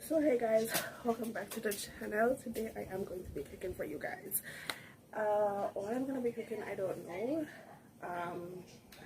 So hey guys, welcome back to the channel. Today I am going to be cooking for you guys. What I'm going to be cooking, I don't know. I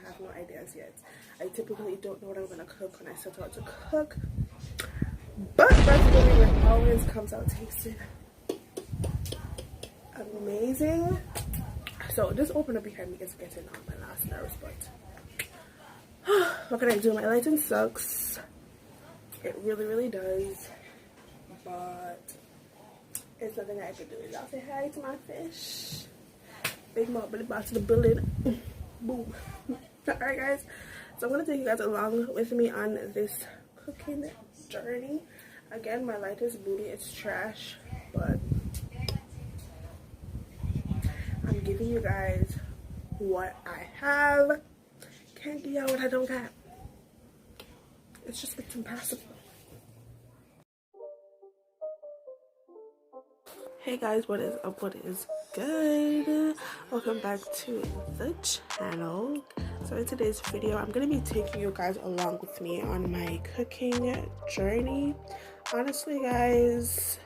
have no ideas yet. I typically don't know what I'm going to cook when I set out to cook, but that's the way it always comes out tasting amazing. So this opener behind me is getting on my last nerves, but what can I do? My lighting sucks. It really does, but it's nothing I can do. Y'all say hi to my fish. Big mouth, Billy Boss to the building. Boom. Alright guys, so I'm gonna take you guys along with me on this cooking journey. Again, my light is booty, it's trash, but I'm giving you guys what I have. Can't give y'all what I don't got. It's just it's impossible. Hey guys, what is up? What is good? Welcome back to the channel. So in today's video, I'm gonna be taking you guys along with me on my cooking journey. Honestly guys,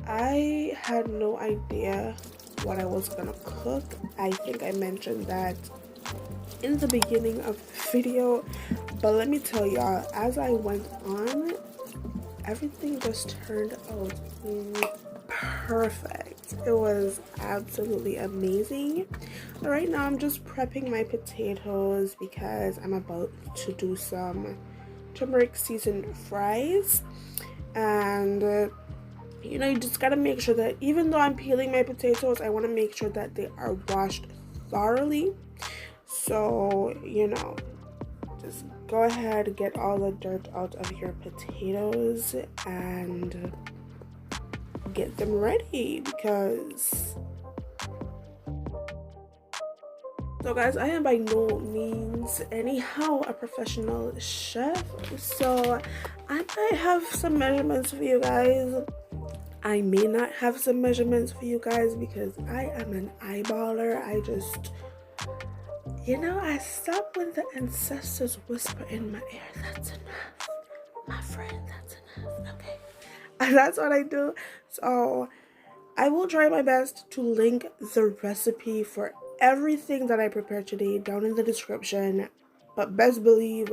I had no idea what I was gonna cook. I think I mentioned that in the beginning of the video, but let me tell y'all, as I went on, everything just turned out perfect. It was absolutely amazing. Right now I'm just prepping my potatoes because I'm about to do some turmeric seasoned fries, and you know, you just gotta make sure that even though I'm peeling my potatoes, I want to make sure that they are washed thoroughly. So you know, just go ahead, get all the dirt out of your potatoes and get them ready, because so guys, I am by no means anyhow a professional chef, so I might have some measurements for you guys. I may not have some measurements for you guys because I am an eyeballer. I just, you know, I stop when the ancestors whisper in my ear, that's enough, my friend, that's enough, okay? And that's what I do. So I will try my best to link the recipe for everything that I prepared today down in the description, but best believe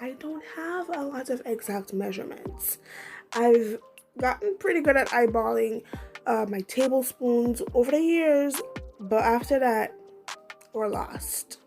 I don't have a lot of exact measurements. I've gotten pretty good at eyeballing my tablespoons over the years, but after that, we're lost.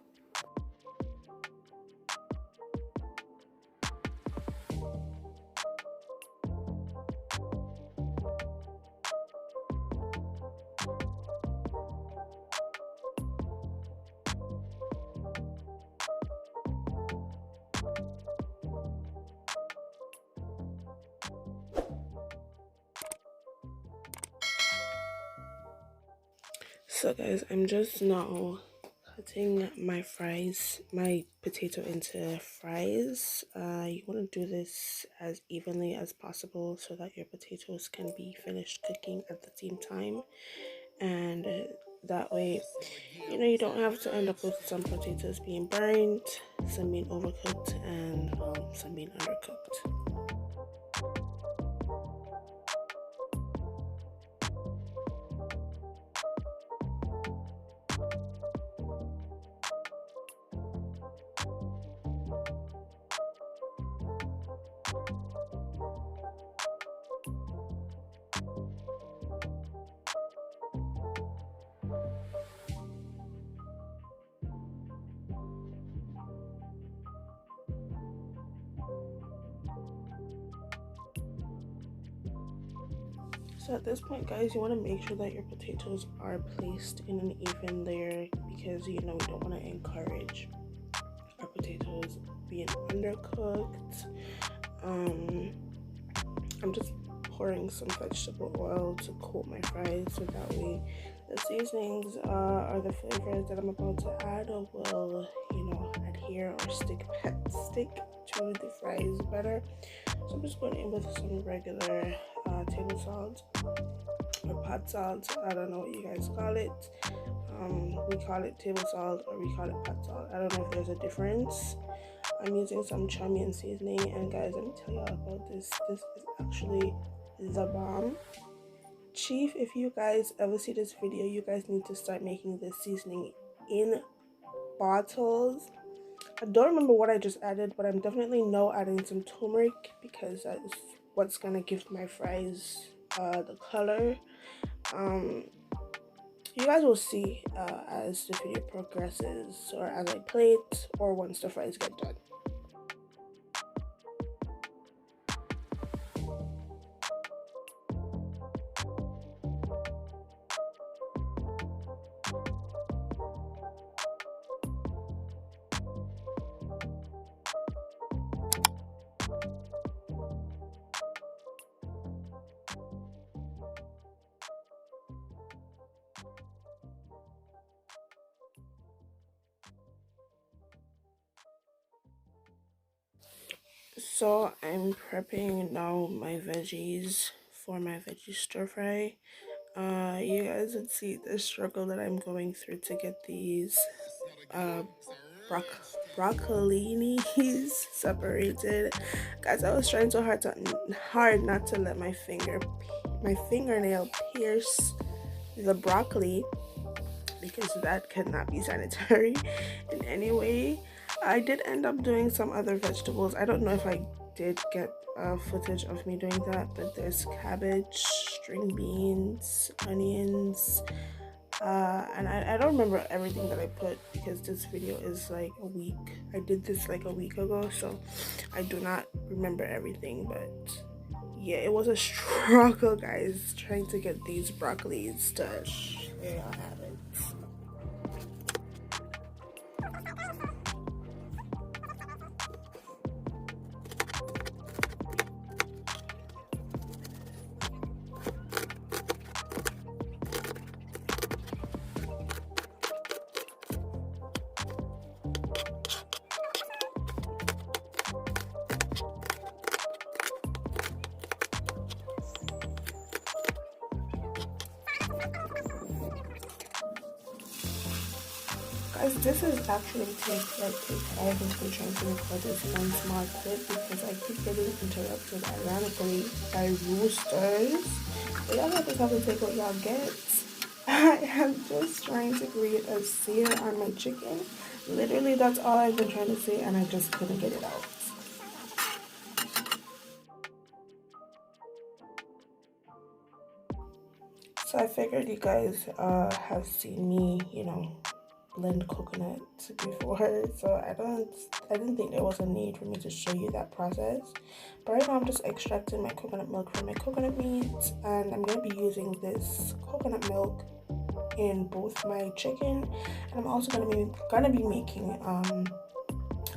So guys, I'm just now cutting my potato into fries. You want to do this as evenly as possible so that your potatoes can be finished cooking at the same time, and that way, you know, you don't have to end up with some potatoes being burnt, some being overcooked, and some being undercooked. So at this point guys, you want to make sure that your potatoes are placed in an even layer, because you know, we don't want to encourage our potatoes being undercooked. I'm just pouring some vegetable oil to coat my fries, so that way the seasonings or the flavors that I'm about to add will, you know, adhere or stick to the fries better. So I'm just going in with some regular table salt or pot salt. I don't know what you guys call it. We call it table salt or we call it pot salt. I don't know if there's a difference. I'm using some Chamian seasoning, and guys, let me tell y'all about this. This is actually the bomb. Chief, if you guys ever see this video, you guys need to start making this seasoning in bottles. I don't remember what I just added, but I'm definitely now adding some turmeric because that is what's gonna give my fries the color. You guys will see as the video progresses, or as I plate, or once the fries get done. So I'm prepping now my veggies for my veggie stir fry. You guys would see the struggle that I'm going through to get these broccolinis separated. Guys, I was trying so hard not to let my fingernail pierce the broccoli, because that cannot be sanitary in any way. I did end up doing some other vegetables. I don't know if I did get footage of me doing that, but there's cabbage, string beans, onions, and I don't remember everything that I put because this video is like a week. I did this like a week ago, so I do not remember everything, but yeah, it was a struggle, guys, trying to get these broccolis to there y'all have it. Guys, this is actually take. I have been trying to record this one small clip because I keep getting interrupted ironically by roosters. But y'all just have to take what y'all get. I am just trying to create a sear on my chicken. Literally, that's all I've been trying to say, and I just couldn't get it out. So I figured you guys have seen me, blend coconut before, so I didn't think there was a need for me to show you that process. But right now I'm just extracting my coconut milk from my coconut meat, and I'm going to be using this coconut milk in both my chicken, and I'm also going to be making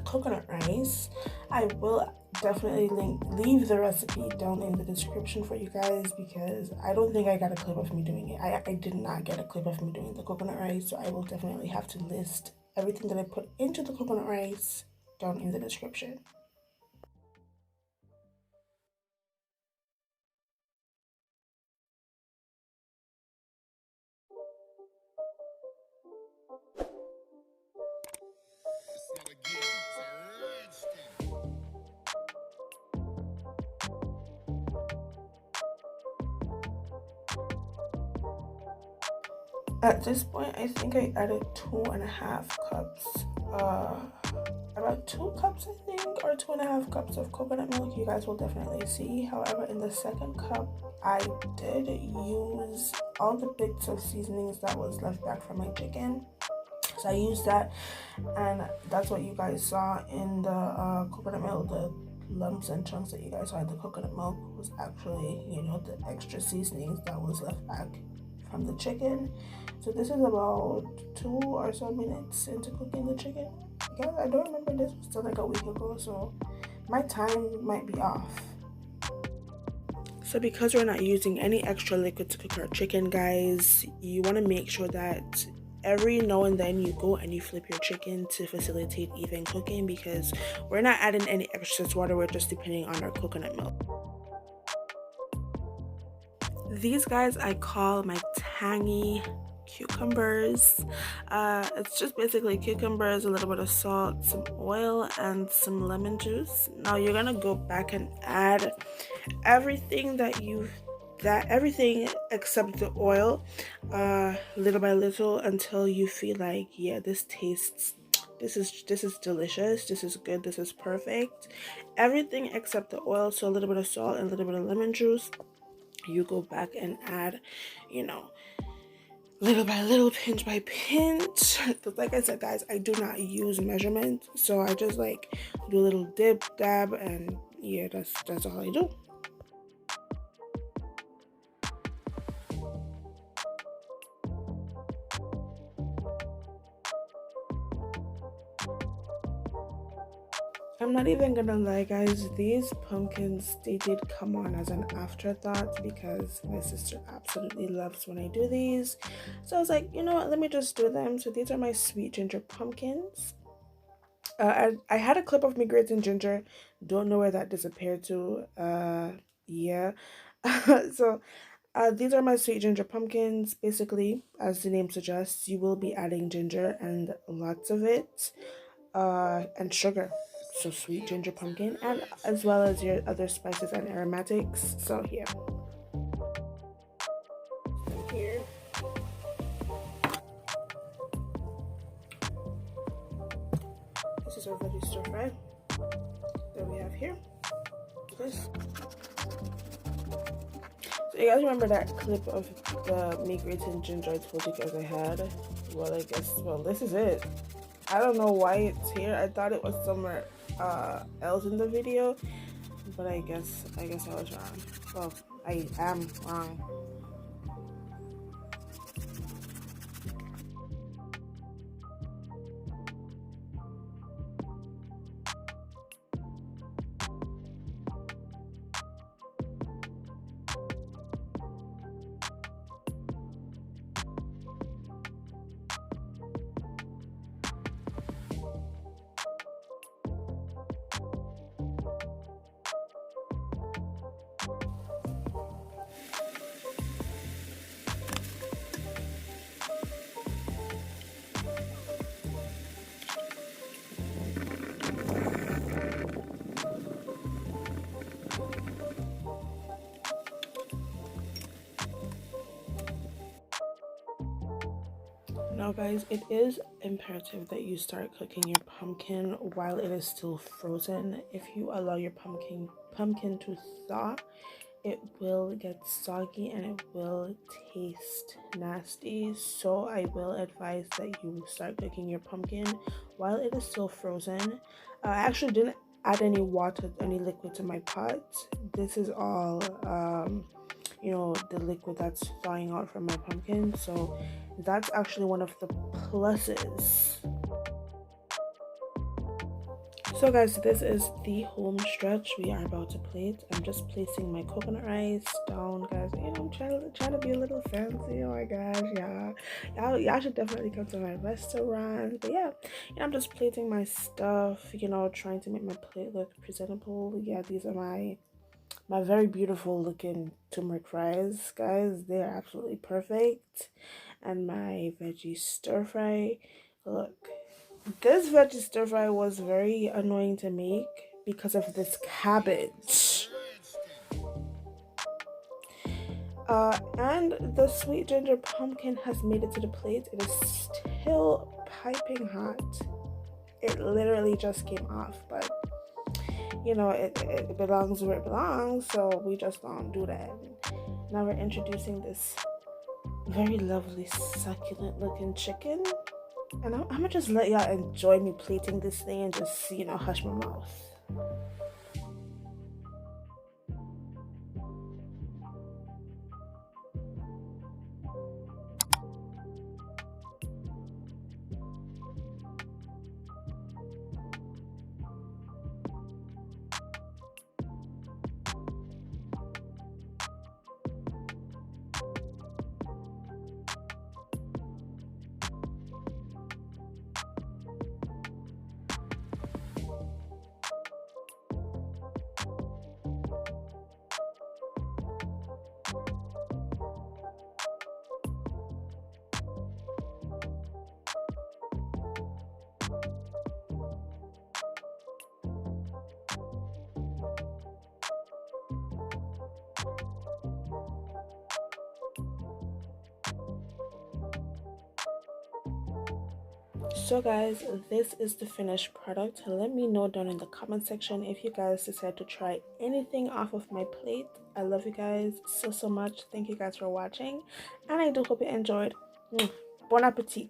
coconut rice. I will definitely leave the recipe down in the description for you guys, because I don't think I got a clip of me doing it. I did not get a clip of me doing the coconut rice, so I will definitely have to list everything that I put into the coconut rice down in the description. At this point, I think I added 2.5 cups, about 2 cups, I think, or 2.5 cups of coconut milk. You guys will definitely see. However, in the second cup, I did use all the bits of seasonings that was left back from my chicken. So I used that, and that's what you guys saw in the coconut milk. The lumps and chunks that you guys saw in the coconut milk was actually, the extra seasonings that was left back from the chicken. So this is about 2 or so minutes into cooking the chicken. Guys, I don't remember, this was still like a week ago, so my time might be off. So because we're not using any extra liquid to cook our chicken, guys, you want to make sure that every now and then you go and you flip your chicken to facilitate even cooking, because we're not adding any extra water, we're just depending on our coconut milk. These guys I call my tangy cucumbers. It's just basically cucumbers, a little bit of salt, some oil, and some lemon juice. Now you're gonna go back and add everything everything except the oil, little by little, until you feel like, yeah, this is delicious, this is good, this is perfect. Everything except the oil, so a little bit of salt and a little bit of lemon juice. You go back and add, you know, little by little, pinch by pinch, because like I said, guys, I do not use measurement, so I just like do a little dip, dab, and yeah, that's all I do. I'm not even gonna lie, guys, these pumpkins, they did come on as an afterthought because my sister absolutely loves when I do these. So I was like, you know what, let me just do them. So these are my sweet ginger pumpkins. I had a clip of me grating ginger. Don't know where that disappeared to. Yeah. So these are my sweet ginger pumpkins. Basically, as the name suggests, you will be adding ginger and lots of it, and sugar. So sweet ginger pumpkin, and as well as your other spices and aromatics. So here. Here. This is our veggie stir fry that we have here. This. So you guys remember that clip of the me grating ginger I told you guys I had? Well, I guess, well, this is it. I don't know why it's here. I thought it was somewhere else in the video, but I guess I was wrong. Well, I am wrong. Now guys, it is imperative that you start cooking your pumpkin while it is still frozen. If you allow your pumpkin to thaw, it will get soggy and it will taste nasty. So I will advise that you start cooking your pumpkin while it is still frozen. I actually didn't add any water, any liquid to my pot. This is all you know, the liquid that's thawing out from my pumpkin, so that's actually one of the pluses. So guys, this is the home stretch. We are about to plate. I'm just placing my coconut rice down, guys. You know, I'm trying to be a little fancy. Oh my gosh, yeah. Y'all should definitely come to my restaurant. But yeah, I'm just plating my stuff, you know, trying to make my plate look presentable. Yeah, these are my very beautiful looking turmeric fries, guys. They are absolutely perfect. And my veggie stir fry. Look, this veggie stir fry was very annoying to make because of this cabbage. And the sweet ginger pumpkin has made it to the plate. It is still piping hot. It literally just came off, but you know, it belongs where it belongs, so we just don't do that. Now we're introducing this very lovely succulent looking chicken, and I'm gonna just let y'all enjoy me plating this thing and just, you know, hush my mouth. So guys, this is the finished product. Let me know down in the comment section if you guys decide to try anything off of my plate. I love you guys so much. Thank you guys for watching, and I do hope you enjoyed. Bon appetit.